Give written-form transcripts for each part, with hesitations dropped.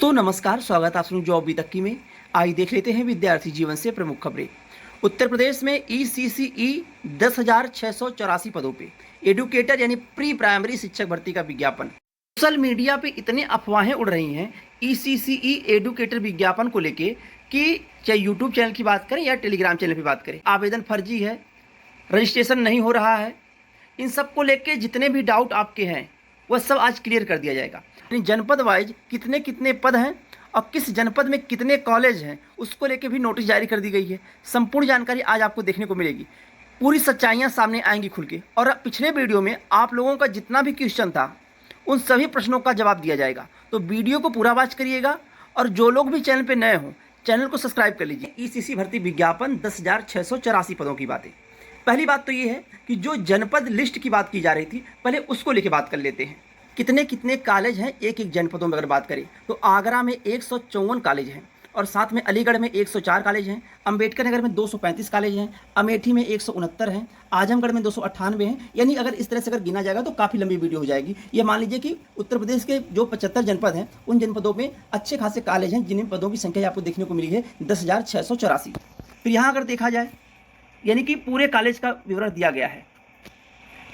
तो नमस्कार, स्वागत है आप सभी जॉब तक में। आइए देख लेते हैं विद्यार्थी जीवन से प्रमुख खबरें। उत्तर प्रदेश में ईसीसीई 10,684 पदों पे एडुकेटर यानी प्री प्राइमरी शिक्षक भर्ती का विज्ञापन। सोशल मीडिया पे इतने अफवाहें उड़ रही हैं ईसीसीई एडुकेटर विज्ञापन को लेके कि चाहे यूट्यूब चैनल की बात करें या टेलीग्राम चैनल की बात करें, आवेदन फर्जी है, रजिस्ट्रेशन नहीं हो रहा है। इन सब को लेके जितने भी डाउट आपके हैं वह सब आज क्लियर कर दिया जाएगा। जनपद वाइज कितने कितने पद हैं और किस जनपद में कितने कॉलेज हैं उसको लेके भी नोटिस जारी कर दी गई है। संपूर्ण जानकारी आज आपको देखने को मिलेगी, पूरी सच्चाइयाँ सामने आएंगी खुल के। और पिछले वीडियो में आप लोगों का जितना भी क्वेश्चन था उन सभी प्रश्नों का जवाब दिया जाएगा, तो वीडियो को पूरा वॉच करिएगा। और जो लोग भी चैनल पर नए हों चैनल को सब्सक्राइब कर लीजिए। ईसीसी भर्ती विज्ञापन 10,684 पदों की बातें। पहली बात तो ये है कि जो जनपद लिस्ट की बात की जा रही थी, पहले उसको लेके बात कर लेते हैं। कितने कितने कॉलेज हैं एक एक जनपदों में अगर बात करें तो आगरा में 154 कॉलेज हैं और साथ में अलीगढ़ में 104 कॉलेज हैं, अंबेडकर नगर में 235 कॉलेज हैं, अमेठी में 169 हैं, आजमगढ़ में 298 हैं। यानी अगर इस तरह से अगर गिना जाएगा तो काफ़ी लंबी वीडियो हो जाएगी। ये मान लीजिए कि उत्तर प्रदेश के जो 75 जनपद हैं उन जनपदों में अच्छे खासे कॉलेज हैं जिन पदों की संख्या आपको देखने को मिली है 10,684। फिर यहाँ अगर देखा जाए यानी कि पूरे कॉलेज का विवरण दिया गया है।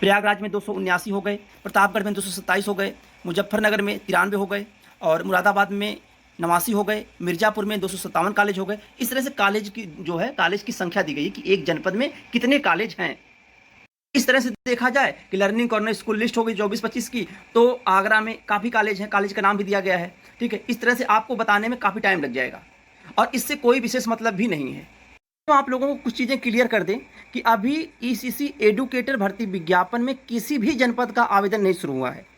प्रयागराज में 279 हो गए, प्रतापगढ़ में 227 हो गए, मुजफ्फरनगर में 93 हो गए और मुरादाबाद में 89 हो गए, मिर्ज़ापुर में 257 कॉलेज हो गए। इस तरह से कॉलेज की जो है कॉलेज की संख्या दी गई है कि एक जनपद में कितने कॉलेज हैं। इस तरह से देखा जाए कि लर्निंग कॉर्नर स्कूल लिस्ट हो गई 24-25 की, तो आगरा में काफ़ी कॉलेज हैं, कॉलेज का नाम भी दिया गया है। ठीक है, इस तरह से आपको बताने में काफ़ी टाइम लग जाएगा और इससे कोई विशेष मतलब भी नहीं है। तो आप लोगों को कुछ चीज़ें क्लियर कर दें कि अभी ईसीसी एडुकेटर भर्ती विज्ञापन में किसी भी जनपद का आवेदन नहीं शुरू हुआ है।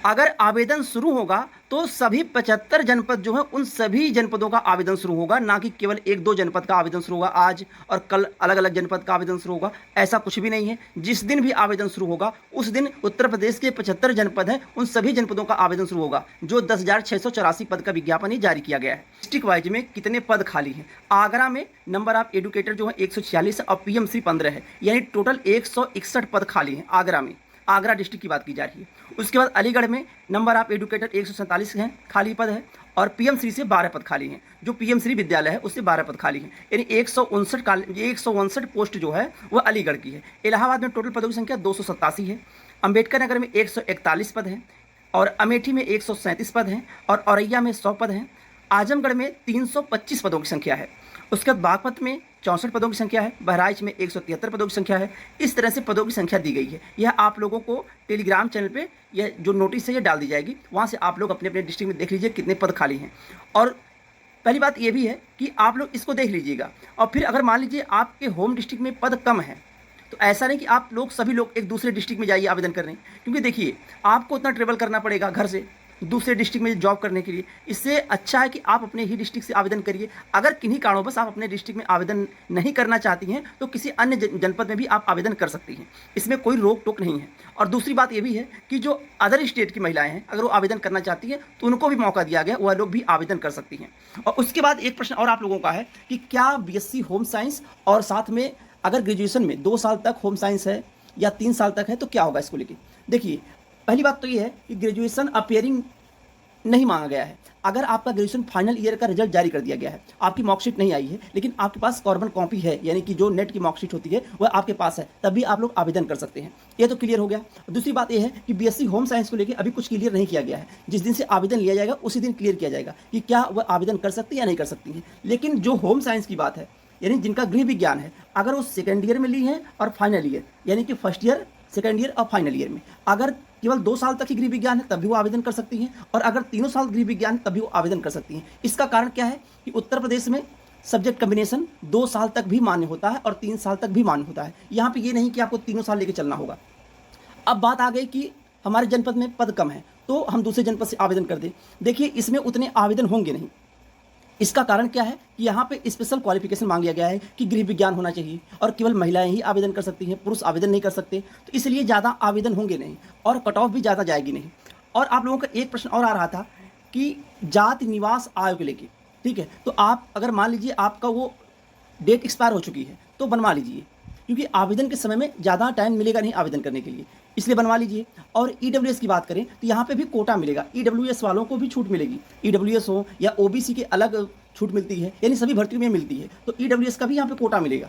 अगर आवेदन शुरू होगा तो सभी 75 जनपद जो हैं उन सभी जनपदों का आवेदन शुरू होगा, ना कि केवल एक दो जनपद का आवेदन शुरू होगा आज और कल अलग अलग जनपद का आवेदन शुरू होगा। ऐसा कुछ भी नहीं है। जिस दिन भी आवेदन शुरू होगा उस दिन उत्तर प्रदेश के 75 जनपद हैं उन सभी जनपदों का आवेदन शुरू होगा। जो 10,684 पद का विज्ञापन ही जारी किया गया है। डिस्ट्रिक्ट वाइज में कितने पद खाली हैं? आगरा में नंबर ऑफ एडुकेटर जो है 146 और पीएमसी 15 है, यानी टोटल 161 पद खाली हैं आगरा में। आगरा डिस्ट्रिक्ट की बात की जा रही है। उसके बाद अलीगढ़ में नंबर ऑफ एडुकेटर 147 हैं, खाली पद है और पीएमश्री से 12 पद खाली हैं। जो पीएमश्री विद्यालय है उससे 12 पद खाली हैं, यानी 159 पोस्ट जो है वह अलीगढ़ की है। इलाहाबाद में टोटल पदों की संख्या 287 है, अंबेडकर नगर में 141 पद हैं और अमेठी में 137 पद हैं और औरैया में 100 पद हैं। आजमगढ़ में 325 पदों की संख्या है। उसके बाद बागपत में 64 पदों की संख्या है, बहराइच में 173 पदों की संख्या है। इस तरह से पदों की संख्या दी गई है। यह आप लोगों को टेलीग्राम चैनल पे यह जो नोटिस है ये डाल दी जाएगी, वहाँ से आप लोग अपने अपने डिस्ट्रिक्ट में देख लीजिए कितने पद खाली हैं। और पहली बात ये भी है कि आप लोग इसको देख लीजिएगा। और फिर अगर मान लीजिए आपके होम डिस्ट्रिक्ट में पद कम है तो ऐसा नहीं कि आप लोग सभी लोग एक दूसरे डिस्ट्रिक्ट में जाइए आवेदन करने, क्योंकि देखिए आपको उतना ट्रेवल करना पड़ेगा घर से दूसरे डिस्ट्रिक्ट में जॉब करने के लिए। इससे अच्छा है कि आप अपने ही डिस्ट्रिक्ट से आवेदन करिए। अगर किन्हीं कारणों आप अपने डिस्ट्रिक्ट में आवेदन नहीं करना चाहती हैं तो किसी अन्य जनपद में भी आप आवेदन कर सकती हैं, इसमें कोई रोक टोक नहीं है। और दूसरी बात ये भी है कि जो अदर स्टेट की महिलाएं हैं अगर वो आवेदन करना चाहती हैं तो उनको भी मौका दिया गया, वह लोग भी आवेदन कर सकती हैं। और उसके बाद एक प्रश्न और आप लोगों का है कि क्या बीएससी होम साइंस और साथ में अगर ग्रेजुएशन में 2 साल तक होम साइंस है या 3 साल तक है तो क्या होगा इसको लेके। देखिए पहली बात तो ये है कि ग्रेजुएशन अपियरिंग नहीं मांगा गया है। अगर आपका ग्रेजुएशन फाइनल ईयर का रिजल्ट जारी कर दिया गया है, आपकी मार्कशीट नहीं आई है लेकिन आपके पास कार्बन कॉपी है, यानी कि जो नेट की मार्कशीट होती है वह आपके पास है, तब भी आप लोग आवेदन कर सकते हैं। ये तो क्लियर हो गया। दूसरी बात यह है कि बीएससी होम साइंस को लेकर अभी कुछ क्लियर नहीं किया गया है। जिस दिन से आवेदन लिया जाएगा उसी दिन क्लियर किया जाएगा कि क्या वह आवेदन कर सकती है या नहीं कर सकती हैं। लेकिन जो होम साइंस की बात है यानी जिनका गृह विज्ञान है, अगर वो सेकेंड ईयर में ली हैं और फाइनल ईयर यानी कि फर्स्ट ईयर, सेकेंड ईयर और फाइनल ईयर में अगर केवल 2 साल तक ही गृह विज्ञान है तब भी वो आवेदन कर सकती हैं, और अगर 3 साल गृह विज्ञान तब भी वो आवेदन कर सकती हैं। इसका कारण क्या है कि उत्तर प्रदेश में सब्जेक्ट कम्बिनेशन 2 साल तक भी मान्य होता है और 3 साल तक भी मान्य होता है। यहाँ पे ये नहीं कि आपको 3 साल लेके चलना होगा। अब बात आ गई कि हमारे जनपद में पद कम है तो हम दूसरे जनपद से आवेदन कर दें। देखिए इसमें उतने आवेदन होंगे नहीं। इसका कारण क्या है कि यहाँ पे स्पेशल क्वालिफिकेशन मांग लिया गया है कि गृह विज्ञान होना चाहिए और केवल महिलाएं ही आवेदन कर सकती हैं, पुरुष आवेदन नहीं कर सकते। तो इसलिए ज़्यादा आवेदन होंगे नहीं और कट ऑफ भी ज़्यादा जाएगी नहीं। और आप लोगों का एक प्रश्न और आ रहा था कि जाति निवास आयोग लेके, ठीक है, तो आप अगर मान लीजिए आपका वो डेट एक्सपायर हो चुकी है तो बनवा लीजिए, क्योंकि आवेदन के समय में ज़्यादा टाइम मिलेगा नहीं आवेदन करने के लिए। इसलिए बनवा लीजिए। और ईडब्ल्यूएस की बात करें तो यहाँ पे भी कोटा मिलेगा, ईडब्ल्यूएस वालों को भी छूट मिलेगी। ईडब्ल्यूएस हो या ओबीसी के अलग छूट मिलती है, यानी सभी भर्तियों में मिलती है, तो ईडब्ल्यूएस का भी यहाँ पे कोटा मिलेगा।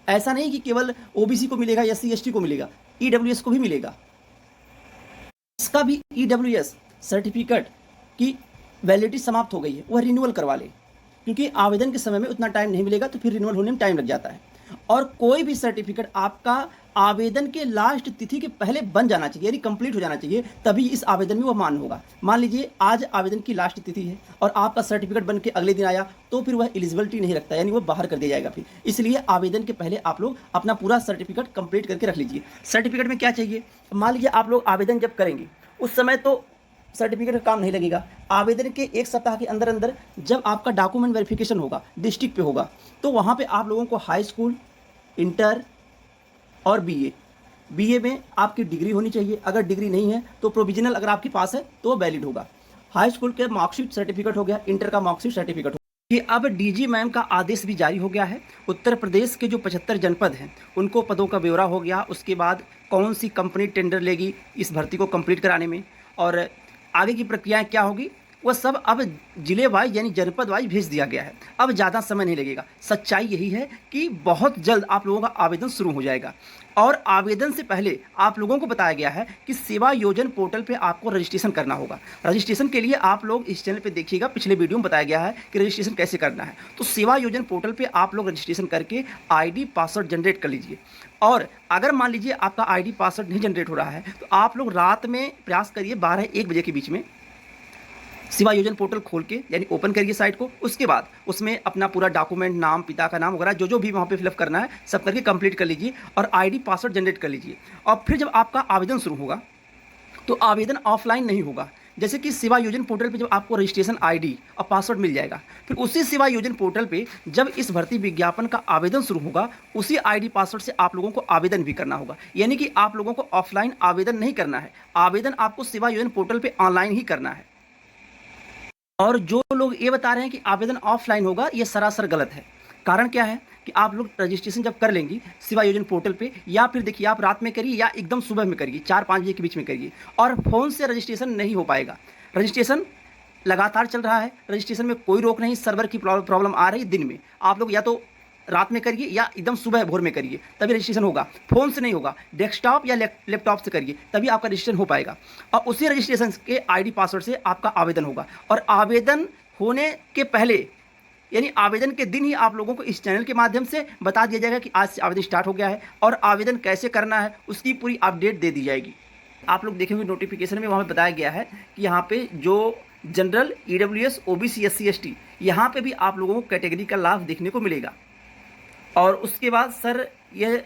ऐसा नहीं कि केवल ओबीसी को मिलेगा, एससी एसटी को मिलेगा, ईडब्ल्यूएस को भी मिलेगा। इसका भी ईडब्ल्यूएस सर्टिफिकेट की वैलिडिटी समाप्त हो गई है, वह रिन्यूअल करवा ले, क्योंकि आवेदन के समय में उतना टाइम नहीं मिलेगा, तो फिर रिन्यूअल होने में टाइम लग जाता है। और कोई भी सर्टिफिकेट आपका आवेदन के लास्ट तिथि के पहले बन जाना चाहिए, यानी कंप्लीट हो जाना चाहिए, तभी इस आवेदन में वह मान्य होगा। मान लीजिए आज आवेदन की लास्ट तिथि है और आपका सर्टिफिकेट बन के अगले दिन आया, तो फिर वह एलिजिबिलिटी नहीं रखता, यानी वह बाहर कर दिया जाएगा फिर। इसलिए आवेदन के पहले आप लोग अपना पूरा सर्टिफिकेट कंप्लीट करके रख लीजिए। सर्टिफिकेट में क्या चाहिए, मान लीजिए आप लोग आवेदन जब करेंगे उस समय तो सर्टिफिकेट का काम नहीं लगेगा। आवेदन के 1 सप्ताह के अंदर अंदर जब आपका डॉक्यूमेंट वेरिफिकेशन होगा, डिस्ट्रिक्ट पे होगा, तो वहाँ पे आप लोगों को हाई स्कूल, इंटर और बीए में आपकी डिग्री होनी चाहिए। अगर डिग्री नहीं है तो प्रोविजनल अगर आपके पास है तो वैलिड होगा। हाई स्कूल के मार्कशीट सर्टिफिकेट हो गया, इंटर का मार्कशीट सर्टिफिकेट हो गया। अब डीजी मैम का आदेश भी जारी हो गया है। उत्तर प्रदेश के जो 75 जनपद हैं उनको पदों का ब्यौरा हो गया। उसके बाद कौन सी कंपनी टेंडर लेगी इस भर्ती को कंप्लीट कराने में, और आगे की प्रक्रियाएं क्या होगी, वह सब अब जिले वाइज यानी जनपद वाइज भेज दिया गया है। अब ज़्यादा समय नहीं लगेगा। सच्चाई यही है कि बहुत जल्द आप लोगों का आवेदन शुरू हो जाएगा। और आवेदन से पहले आप लोगों को बताया गया है कि सेवा योजन पोर्टल पे आपको रजिस्ट्रेशन करना होगा। रजिस्ट्रेशन के लिए आप लोग इस चैनल पे देखिएगा, पिछले वीडियो में बताया गया है कि रजिस्ट्रेशन कैसे करना है। तो सेवा योजन पोर्टल पे आप लोग रजिस्ट्रेशन करके आईडी पासवर्ड जनरेट कर लीजिए। और अगर मान लीजिए आपका आईडी पासवर्ड नहीं जनरेट हो रहा है तो आप लोग रात में प्रयास करिए 12-1 बजे के बीच में सेवा योजन पोर्टल खोल के यानी ओपन करिए साइट को। उसके बाद उसमें अपना पूरा डॉक्यूमेंट, नाम, पिता का नाम वगैरह जो भी वहाँ पे फिलअप करना है सब करके कंप्लीट कर लीजिए और आईडी पासवर्ड जनरेट कर लीजिए। और फिर जब आपका आवेदन शुरू होगा तो आवेदन ऑफलाइन नहीं होगा। जैसे कि सेवा योजन पोर्टल पे जब आपको रजिस्ट्रेशन आईडी और पासवर्ड मिल जाएगा, फिर उसी सेवा योजन पोर्टल पे जब इस भर्ती विज्ञापन का आवेदन शुरू होगा उसी आईडी पासवर्ड से आप लोगों को आवेदन भी करना होगा। यानी कि आप लोगों को ऑफलाइन आवेदन नहीं करना है, आवेदन आपको सेवा योजन पोर्टल पर ऑनलाइन ही करना है। और जो लोग ये बता रहे हैं कि आवेदन ऑफलाइन होगा, ये सरासर गलत है। कारण क्या है कि आप लोग रजिस्ट्रेशन जब कर लेंगी सेवा योजन पोर्टल पे, या फिर देखिए आप रात में करिए या एकदम सुबह में करिए, 4-5 बजे के बीच में करिए, और फ़ोन से रजिस्ट्रेशन नहीं हो पाएगा। रजिस्ट्रेशन लगातार चल रहा है, रजिस्ट्रेशन में कोई रोक नहीं। सर्वर की प्रॉब्लम आ रही है दिन में, आप लोग या तो रात में करिए या एकदम सुबह भोर में करिए, तभी रजिस्ट्रेशन होगा। फ़ोन से नहीं होगा, डेस्कटॉप या लैपटॉप से करिए, तभी आपका रजिस्ट्रेशन हो पाएगा। और उसी रजिस्ट्रेशन के आईडी पासवर्ड से आपका आवेदन होगा। और आवेदन होने के पहले यानी आवेदन के दिन ही आप लोगों को इस चैनल के माध्यम से बता दिया जाएगा कि आज से आवेदन स्टार्ट हो गया है और आवेदन कैसे करना है उसकी पूरी अपडेट दे दी जाएगी। आप लोग देखेंगे नोटिफिकेशन में वहाँ पे बताया गया है कि यहाँ पे जो general, EWS, OBC, SC, ST, यहाँ पे भी आप लोगों को कैटेगरी का लाभ देखने को मिलेगा। और उसके बाद सर ये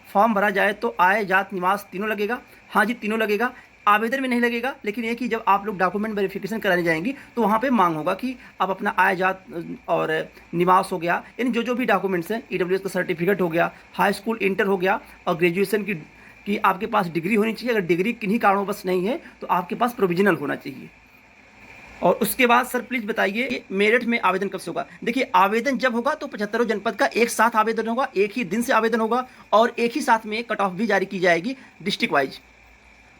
फॉर्म भरा जाए तो आय, जात, निवास तीनों लगेगा। हाँ जी, तीनों लगेगा। आवेदन में नहीं लगेगा, लेकिन ये कि जब आप लोग डॉक्यूमेंट वेरिफिकेशन कराने जाएंगी तो वहाँ पे मांग होगा कि आप अपना आय, जात और निवास हो गया, यानी जो भी डॉक्यूमेंट्स हैं, ईडब्ल्यूएस का सर्टिफिकेट हो गया, हाई स्कूल, इंटर हो गया, और ग्रेजुएशन की आपके पास डिग्री होनी चाहिए। अगर डिग्री किन्हीं कारणों नहीं है तो आपके पास प्रोविजनल होना चाहिए। और उसके बाद सर प्लीज़ बताइए मेरिट में आवेदन कब से होगा। देखिए आवेदन जब होगा तो 75 जनपद का एक साथ आवेदन होगा, एक ही दिन से आवेदन होगा, और एक ही साथ में कट ऑफ भी जारी की जाएगी डिस्ट्रिक्ट वाइज।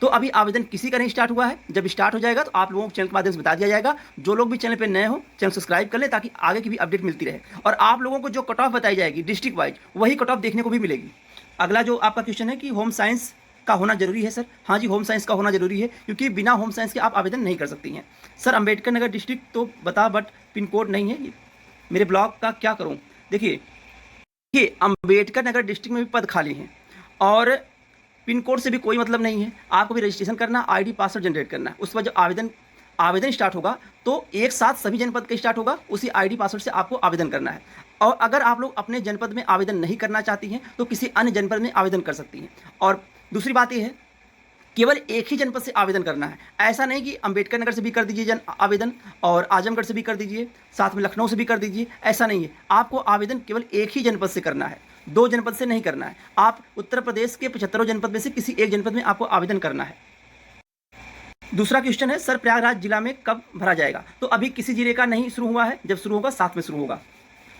तो अभी आवेदन किसी का नहीं स्टार्ट हुआ है, जब स्टार्ट हो जाएगा तो आप लोगों को चैनल के माध्यम से बता दिया जाएगा। जो लोग भी चैनल पे नए हो चैनल सब्सक्राइब कर ले ताकि आगे की भी अपडेट मिलती रहे। और आप लोगों को जो कट ऑफ बताई जाएगी डिस्ट्रिक्ट वाइज, वही कट ऑफ देखने को भी मिलेगी। अगला जो आपका क्वेश्चन है कि होम साइंस का होना जरूरी है सर। हाँ जी, होम साइंस का होना जरूरी है, क्योंकि बिना होम साइंस के आप आवेदन नहीं कर सकती हैं। सर अंबेडकर नगर डिस्ट्रिक्ट तो बता, बट पिन कोड नहीं है, मेरे ब्लॉक का क्या करूँ। देखिए अंबेडकर नगर डिस्ट्रिक्ट में भी पद खाली हैं और पिन कोड से भी कोई मतलब नहीं है। आपको भी रजिस्ट्रेशन करना, आईडी पासवर्ड जनरेट करना है। उस पर जब आवेदन स्टार्ट होगा तो एक साथ सभी जनपद का स्टार्ट होगा, उसी आईडी पासवर्ड से आपको आवेदन करना है। और अगर आप लोग अपने जनपद में आवेदन नहीं करना चाहती हैं तो किसी अन्य जनपद में आवेदन कर सकती हैं। और दूसरी बात यह है केवल एक ही जनपद से आवेदन करना है। ऐसा नहीं कि अंबेडकर नगर से भी कर दीजिए आवेदन और आजमगढ़ से भी कर दीजिए, साथ में लखनऊ से भी कर दीजिए, ऐसा नहीं है। आपको आवेदन केवल एक ही जनपद से करना है, 2 जनपद से नहीं करना है। आप उत्तर प्रदेश के 75 जनपद में से किसी एक जनपद में आपको आवेदन करना है। दूसरा क्वेश्चन है सर प्रयागराज जिला में कब भरा जाएगा। तो अभी किसी जिले का नहीं शुरू हुआ है, जब शुरू होगा साथ में शुरू होगा।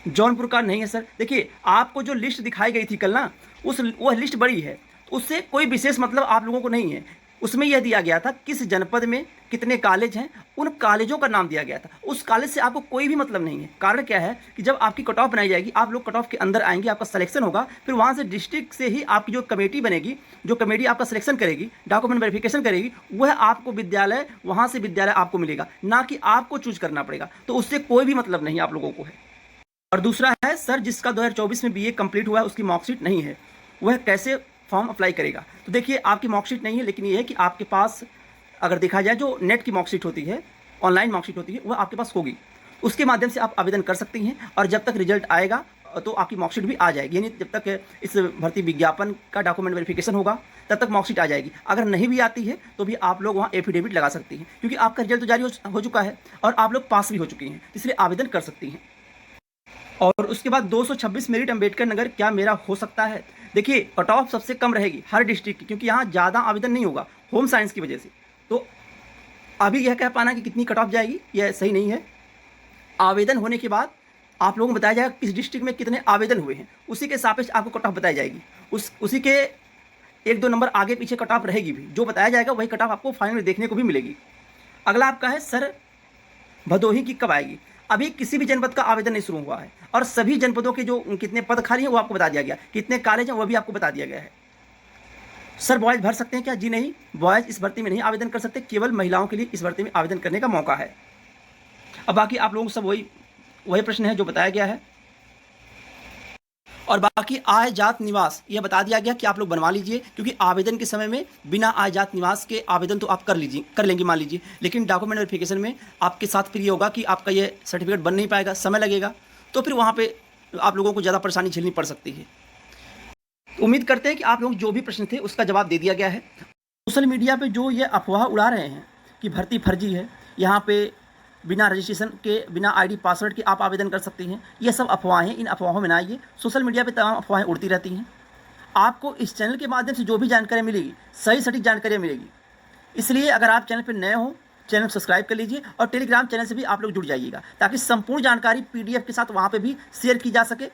जौनपुर का नहीं है सर। देखिए आपको जो लिस्ट दिखाई गई थी कल ना, वह लिस्ट बड़ी है तो उससे कोई विशेष मतलब आप लोगों को नहीं है। उसमें यह दिया गया था किस जनपद में कितने कॉलेज हैं, उन कॉलेजों का नाम दिया गया था। उस कॉलेज से आपको कोई भी मतलब नहीं है। कारण क्या है कि जब आपकी कट ऑफ बनाई जाएगी, आप लोग कट ऑफ के अंदर आएंगे, आपका सिलेक्शन होगा, फिर वहाँ से डिस्ट्रिक्ट से ही आपकी जो कमेटी बनेगी, जो कमेटी आपका सिलेक्शन करेगी, डॉक्यूमेंट वेरिफिकेशन करेगी, वह आपको विद्यालय, वहाँ से विद्यालय आपको मिलेगा, ना कि आपको चूज करना पड़ेगा। तो उससे कोई भी मतलब नहीं आप लोगों को है। और दूसरा है, सर जिसका 2024 में बीए कंप्लीट हुआ है उसकी मार्कशीट नहीं है, वह कैसे फॉर्म अप्लाई करेगा? तो देखिए, आपकी मार्कशीट नहीं है, लेकिन ये है कि आपके पास अगर देखा जाए जो नेट की मार्कशीट होती है, ऑनलाइन मार्कशीट होती है, वह आपके पास होगी। उसके माध्यम से आप आवेदन कर सकती हैं और जब तक रिजल्ट आएगा तो आपकी मार्कशीट भी आ जाएगी। यानी जब तक इस भर्ती विज्ञापन का डॉक्यूमेंट वेरिफिकेशन होगा तब तक मार्कशीट आ जाएगी। अगर नहीं भी आती है तो भी आप लोग वहाँ एफिडेविट लगा सकती हैं, क्योंकि आपका रिजल्ट तो जारी हो चुका है और आप लोग पास भी हो चुकी हैं, इसलिए आवेदन कर सकती हैं। और उसके बाद 226 मेरिट अम्बेडकर नगर क्या मेरा हो सकता है? देखिए, कट ऑफ सबसे कम रहेगी हर डिस्ट्रिक्ट की, क्योंकि यहाँ ज़्यादा आवेदन नहीं होगा होम साइंस की वजह से। तो अभी यह कह पाना कि कितनी कट ऑफ जाएगी यह सही नहीं है। आवेदन होने के बाद आप लोगों को बताया जाएगा किस डिस्ट्रिक्ट में कितने आवेदन हुए हैं, उसी के सापेक्ष आपको कट ऑफ बताई जाएगी। उसी के 1-2 नंबर आगे पीछे कट ऑफ रहेगी भी, जो बताया जाएगा वही कट ऑफ आपको फाइनल देखने को भी मिलेगी। अगला आपका है, सर भदोही की कब आएगी? अभी किसी भी जनपद का आवेदन नहीं शुरू हुआ है और सभी जनपदों के जो कितने पद खाली हैं वो आपको बता दिया गया, कितने कॉलेज हैं वो भी आपको बता दिया गया है। सर बॉयज़ भर सकते हैं क्या? जी नहीं, बॉयज़ इस भर्ती में नहीं आवेदन कर सकते, केवल महिलाओं के लिए इस भर्ती में आवेदन करने का मौका है। अब बाकी आप लोगों को सब वही प्रश्न है जो बताया गया है। और बाकी आय जात निवास यह बता दिया गया कि आप लोग बनवा लीजिए, क्योंकि आवेदन के समय में बिना आय जात निवास के आवेदन तो आप कर लेंगे मान लीजिए, लेकिन डॉक्यूमेंट वेरिफिकेशन में आपके साथ फिर ये होगा कि आपका ये सर्टिफिकेट बन नहीं पाएगा, समय लगेगा, तो फिर वहाँ पे आप लोगों को ज़्यादा परेशानी झेलनी पड़ सकती है। उम्मीद करते हैं कि आप लोग जो भी प्रश्न थे उसका जवाब दे दिया गया है। सोशल मीडिया पे जो ये अफवाह उड़ा रहे हैं कि भर्ती फर्जी है, यहाँ पे बिना रजिस्ट्रेशन के, बिना आईडी पासवर्ड के आप आवेदन कर सकते हैं, ये सब अफवाहें। इन अफवाहों में ना आइए। सोशल मीडिया पे तमाम अफवाहें उड़ती रहती हैं। आपको इस चैनल के माध्यम से जो भी जानकारी मिलेगी, सही सटीक जानकारी मिलेगी। इसलिए अगर आप चैनल पर नए हो, चैनल सब्सक्राइब कर लीजिए और टेलीग्राम चैनल से भी आप लोग जुड़ जाइएगा, ताकि संपूर्ण जानकारी PDF के साथ वहाँ पर भी शेयर की जा सके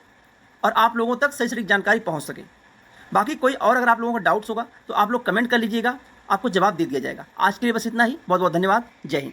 और आप लोगों तक सही सटीक जानकारी पहुँच सके। बाकी कोई और अगर आप लोगों को डाउट्स होगा तो आप लोग कमेंट कर लीजिएगा, आपको जवाब दे दिया जाएगा। आज के लिए बस इतना ही। बहुत बहुत धन्यवाद। जय हिंद।